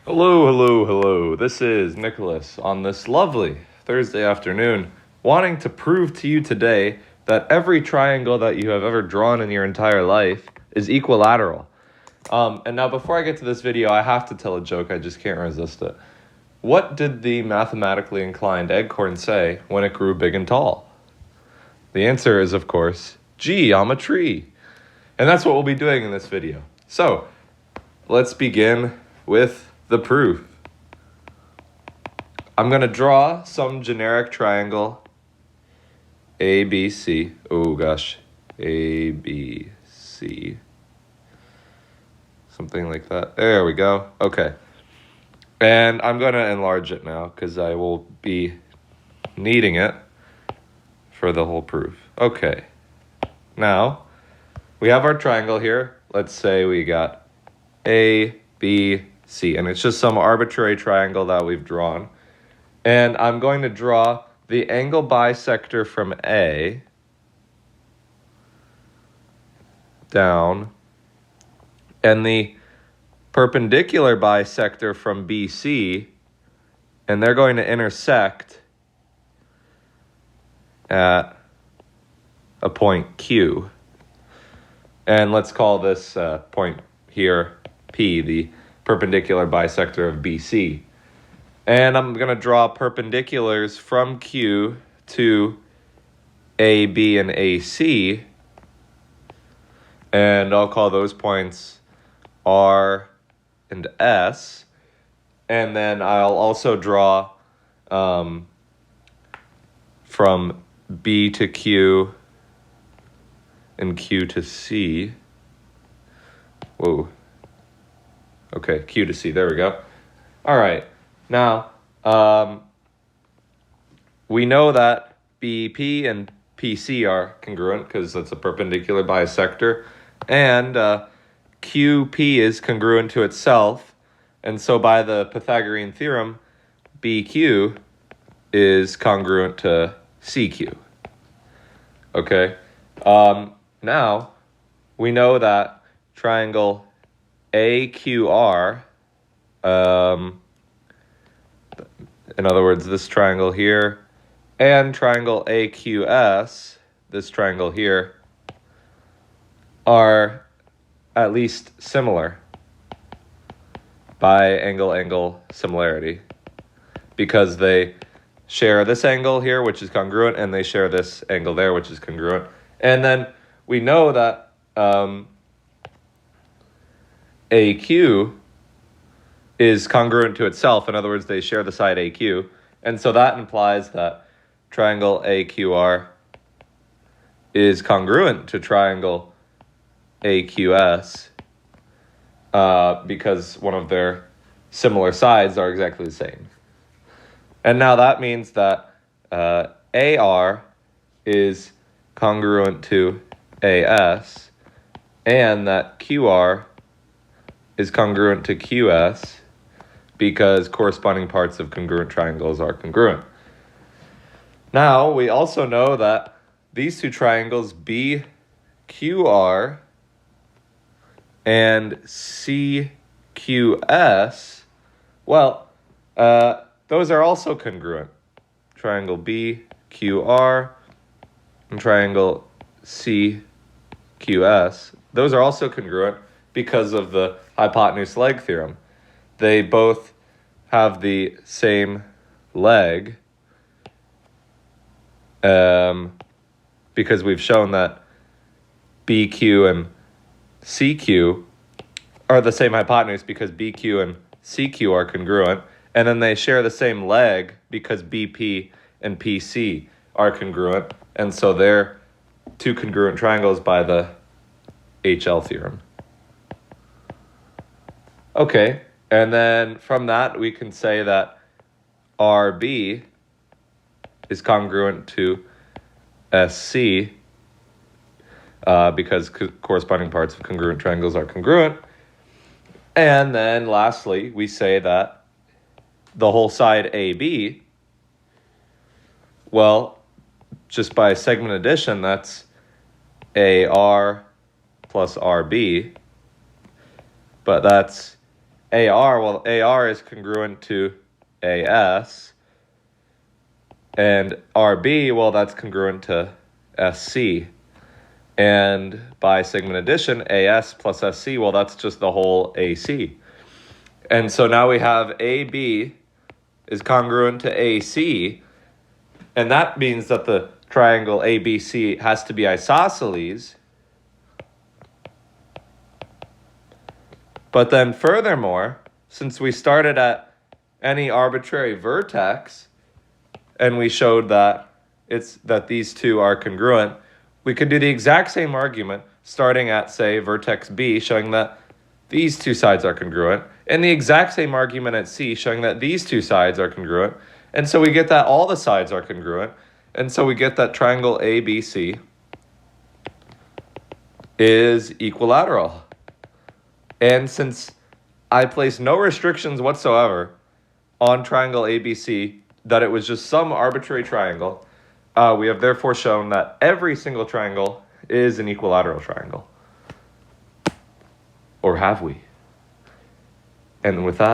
Hello, hello, hello. This is Nicholas on this lovely Thursday afternoon, wanting to prove to you today that every triangle that you have ever drawn in your entire life is equilateral. And now before I get to this video, I have to tell a joke. I just can't resist it. What did the mathematically inclined acorn say when it grew big and tall? The answer is, of course, gee, I'm a tree. And that's what we'll be doing in this video. So, let's begin with the proof. I'm going to draw some generic triangle ABC. Oh gosh, ABC. Something like that. There we go. Okay. And I'm going to enlarge it now because I will be needing it for the whole proof. Okay. Now, we have our triangle here. Let's say we got A, B, C, and it's just some arbitrary triangle that we've drawn. And I'm going to draw the angle bisector from A down and the perpendicular bisector from BC, and they're going to intersect at a point Q. And let's call this point here P, the perpendicular bisector of BC. And I'm going to draw perpendiculars from Q to AB and AC. And I'll call those points R and S. And then I'll also draw from B to Q and Q to C. Whoa. Okay, Q to C, there we go. All right, now, we know that BP and PC are congruent because that's a perpendicular bisector, and QP is congruent to itself, and so by the Pythagorean theorem, BQ is congruent to CQ. Okay, now we know that triangle AQR, in other words, this triangle here, and triangle AQS, this triangle here, are at least similar by angle-angle similarity because they share this angle here, which is congruent, and they share this angle there, which is congruent. And then we know that AQ is congruent to itself. In other words, they share the side AQ. And so that implies that triangle AQR is congruent to triangle AQS because one of their similar sides are exactly the same. And now that means that AR is congruent to AS and that QR is congruent to QS because corresponding parts of congruent triangles are congruent. Now, we also know that these two triangles, BQR and CQS, well, those are also congruent. Triangle BQR and triangle CQS, those are also congruent because of the hypotenuse leg theorem. They both have the same leg because we've shown that BQ and CQ are the same hypotenuse because BQ and CQ are congruent, and then they share the same leg because BP and PC are congruent, and so they're two congruent triangles by the HL theorem. Okay, and then from that we can say that RB is congruent to SC because corresponding parts of congruent triangles are congruent. And then lastly, we say that the whole side AB, well, just by segment addition, that's AR plus RB, but that's AR, well, AR is congruent to AS. And RB, well, that's congruent to SC. And by segment addition, AS plus SC, well, that's just the whole AC. And so now we have AB is congruent to AC, and that means that the triangle ABC has to be isosceles. But then furthermore, since we started at any arbitrary vertex, and we showed that these two are congruent, we could do the exact same argument starting at, say, vertex B, showing that these two sides are congruent, and the exact same argument at C, showing that these two sides are congruent. And so we get that all the sides are congruent, and so we get that triangle ABC is equilateral. And since I place no restrictions whatsoever on triangle ABC, that it was just some arbitrary triangle, we have therefore shown that every single triangle is an equilateral triangle. Or have we? And with that,